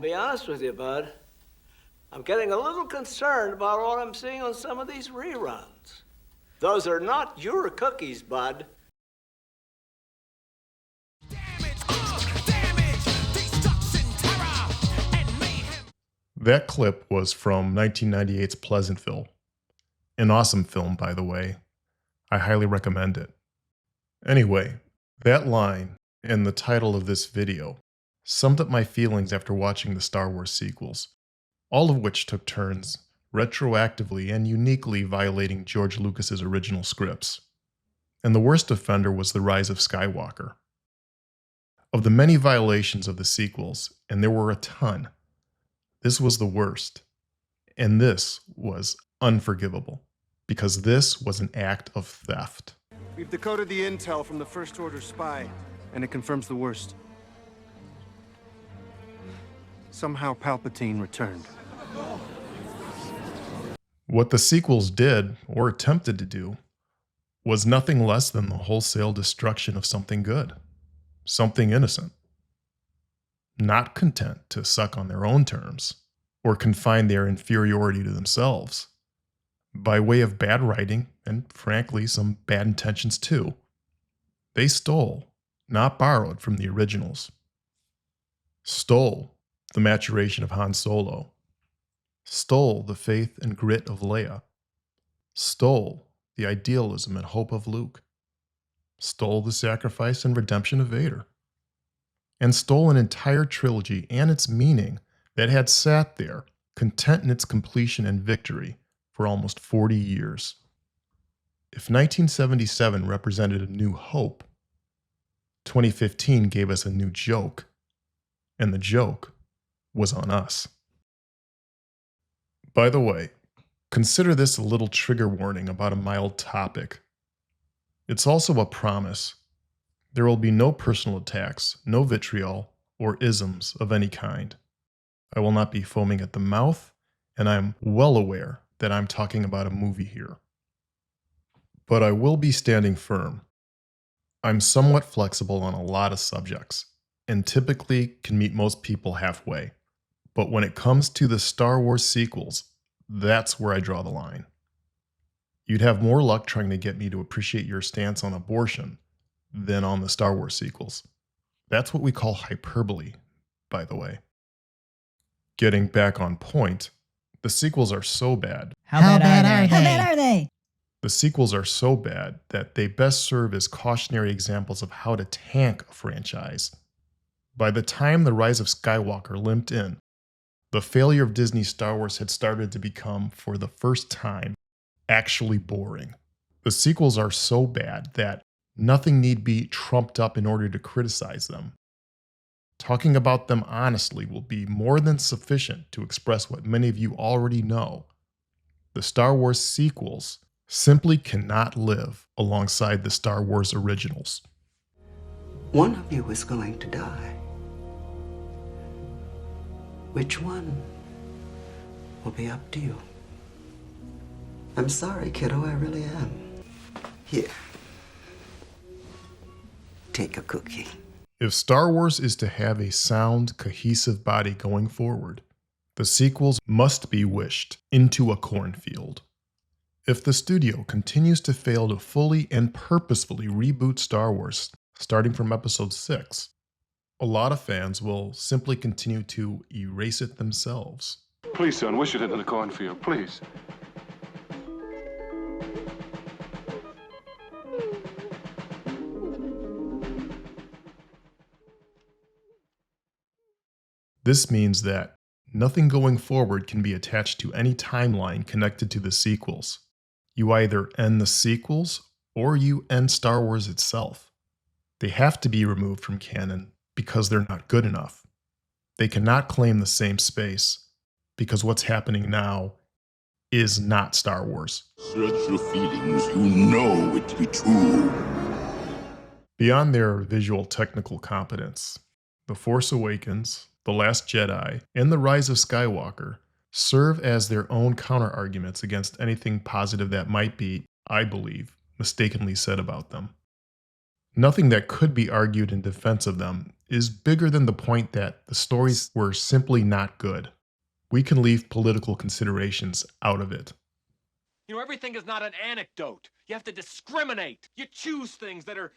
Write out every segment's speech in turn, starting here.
be honest with you, Bud. I'm getting a little concerned about what I'm seeing on some of these reruns. Those are not your cookies, Bud. That clip was from 1998's Pleasantville. An awesome film, by the way. I highly recommend it. Anyway, that line and the title of this video summed up my feelings after watching the Star Wars sequels, all of which took turns retroactively and uniquely violating George Lucas's original scripts. And the worst offender was The Rise of Skywalker. Of the many violations of the sequels, and there were a ton, this was the worst. And this was unforgivable, because this was an act of theft. We've decoded the intel from the First Order spy, and it confirms the worst. Somehow Palpatine returned. What the sequels did, or attempted to do, was nothing less than the wholesale destruction of something good, something innocent. Not content to suck on their own terms, or confine their inferiority to themselves. By way of bad writing, and frankly some bad intentions too, they stole, not borrowed, from the originals. Stole the maturation of Han Solo. Stole the faith and grit of Leia. Stole the idealism and hope of Luke. Stole the sacrifice and redemption of Vader. And stole an entire trilogy and its meaning that had sat there, content in its completion and victory, for almost 40 years. If 1977 represented a new hope, 2015 gave us a new joke, and the joke was on us. By the way, consider this a little trigger warning about a mild topic. It's also a promise. There will be no personal attacks, no vitriol, or isms of any kind. I will not be foaming at the mouth, and I am well aware that I'm talking about a movie here. But I will be standing firm. I'm somewhat flexible on a lot of subjects, and typically can meet most people halfway. But when it comes to the Star Wars sequels, that's where I draw the line. You'd have more luck trying to get me to appreciate your stance on abortion than on the Star Wars sequels. That's what we call hyperbole, by the way. Getting back on point, the sequels are so bad. How bad are they? The sequels are so bad that they best serve as cautionary examples of how to tank a franchise. By the time The Rise of Skywalker limped in, the failure of Disney's Star Wars had started to become, for the first time, actually boring. The sequels are so bad that nothing need be trumped up in order to criticize them. Talking about them honestly will be more than sufficient to express what many of you already know. The Star Wars sequels simply cannot live alongside the Star Wars originals. One of you is going to die. Which one will be up to you. I'm sorry, kiddo, I really am. Here. Take a cookie. If Star Wars is to have a sound, cohesive body going forward, the sequels must be wished into a cornfield. If the studio continues to fail to fully and purposefully reboot Star Wars, starting from Episode 6, a lot of fans will simply continue to erase it themselves. Please, son, wish it into the cornfield, please. This means that nothing going forward can be attached to any timeline connected to the sequels. You either end the sequels or you end Star Wars itself. They have to be removed from canon because they're not good enough. They cannot claim the same space because what's happening now is not Star Wars. Search your feelings, you know it to be true. Beyond their visual technical competence, The Force Awakens, The Last Jedi, and The Rise of Skywalker serve as their own counter-arguments against anything positive that might be, I believe, mistakenly said about them. Nothing that could be argued in defense of them is bigger than the point that the stories were simply not good. We can leave political considerations out of it. You know, everything is not an anecdote. You have to discriminate. You choose things that are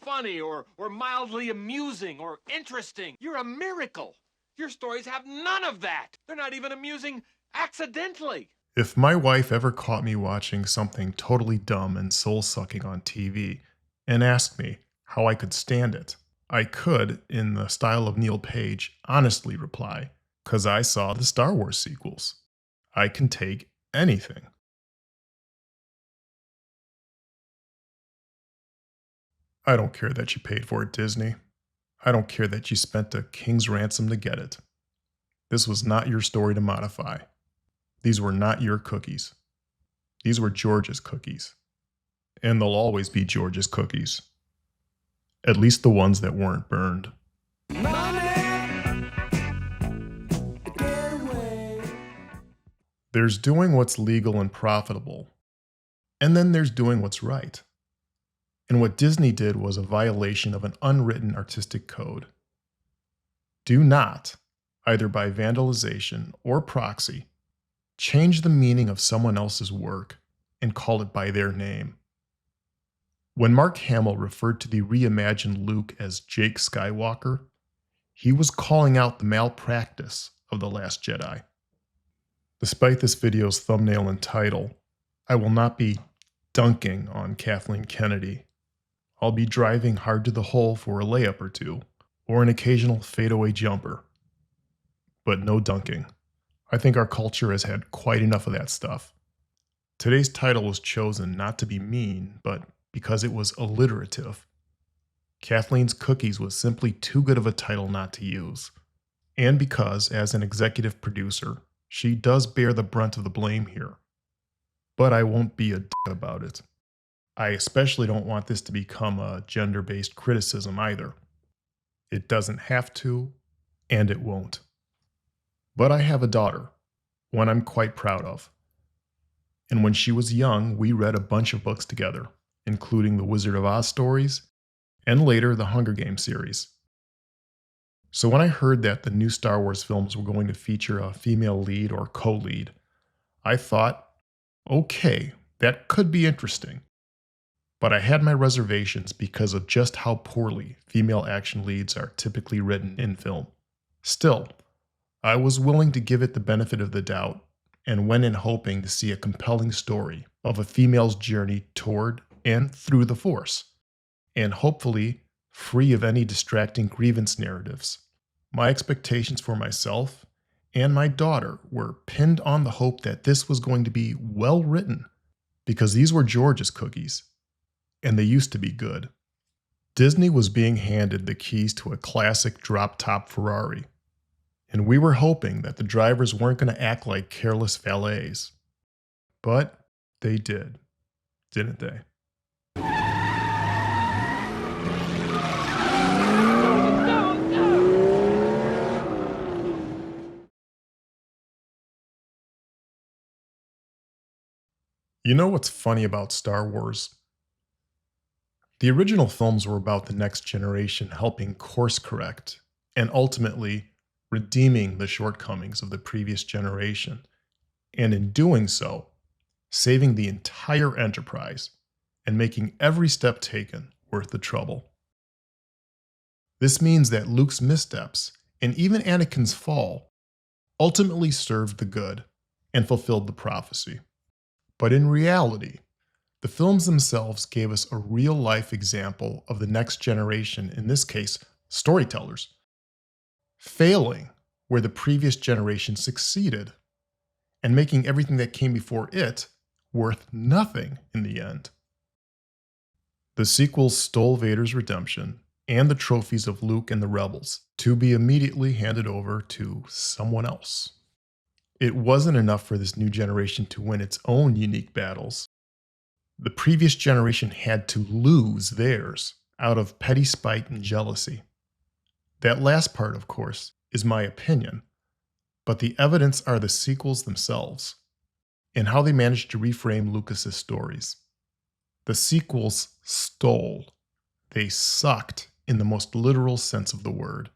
funny or mildly amusing or interesting. You're a miracle. Your stories have none of that. They're not even amusing accidentally. If my wife ever caught me watching something totally dumb and soul-sucking on TV and asked me how I could stand it, I could, in the style of Neil Page, honestly reply, "'Cause I saw the Star Wars sequels. I can take anything." I don't care that you paid for it, Disney. I don't care that you spent a king's ransom to get it. This was not your story to modify. These were not your cookies. These were George's cookies. And they'll always be George's cookies. At least the ones that weren't burned. There's doing what's legal and profitable. And then there's doing what's right. And what Disney did was a violation of an unwritten artistic code. Do not, either by vandalization or proxy, change the meaning of someone else's work and call it by their name. When Mark Hamill referred to the reimagined Luke as Jake Skywalker, he was calling out the malpractice of The Last Jedi. Despite this video's thumbnail and title, I will not be dunking on Kathleen Kennedy. I'll be driving hard to the hole for a layup or two, or an occasional fadeaway jumper. But no dunking. I think our culture has had quite enough of that stuff. Today's title was chosen not to be mean, but because it was alliterative. Kathleen's Cookies was simply too good of a title not to use. And because, as an executive producer, she does bear the brunt of the blame here. But I won't be a d*** about it. I especially don't want this to become a gender-based criticism either. It doesn't have to, and it won't. But I have a daughter, one I'm quite proud of. And when she was young, we read a bunch of books together, including the Wizard of Oz stories, and later the Hunger Games series. So when I heard that the new Star Wars films were going to feature a female lead or co-lead, I thought, okay, that could be interesting. But I had my reservations because of just how poorly female action leads are typically written in film. Still, I was willing to give it the benefit of the doubt and went in hoping to see a compelling story of a female's journey toward and through the Force, and hopefully free of any distracting grievance narratives. My expectations for myself and my daughter were pinned on the hope that this was going to be well written, because these were George's cookies. And they used to be good. Disney was being handed the keys to a classic drop-top Ferrari, and we were hoping that the drivers weren't going to act like careless valets. But they did, didn't they? You know what's funny about Star Wars? The original films were about the next generation helping course correct and ultimately redeeming the shortcomings of the previous generation, and in doing so, saving the entire enterprise and making every step taken worth the trouble. This means that Luke's missteps and even Anakin's fall ultimately served the good and fulfilled the prophecy. But in reality, the films themselves gave us a real-life example of the next generation, in this case, storytellers, failing where the previous generation succeeded, and making everything that came before it worth nothing in the end. The sequels stole Vader's redemption and the trophies of Luke and the Rebels to be immediately handed over to someone else. It wasn't enough for this new generation to win its own unique battles. The previous generation had to lose theirs out of petty spite and jealousy. That last part, of course, is my opinion, but the evidence are the sequels themselves and how they managed to reframe Lucas's stories. The sequels stole. They sucked in the most literal sense of the word.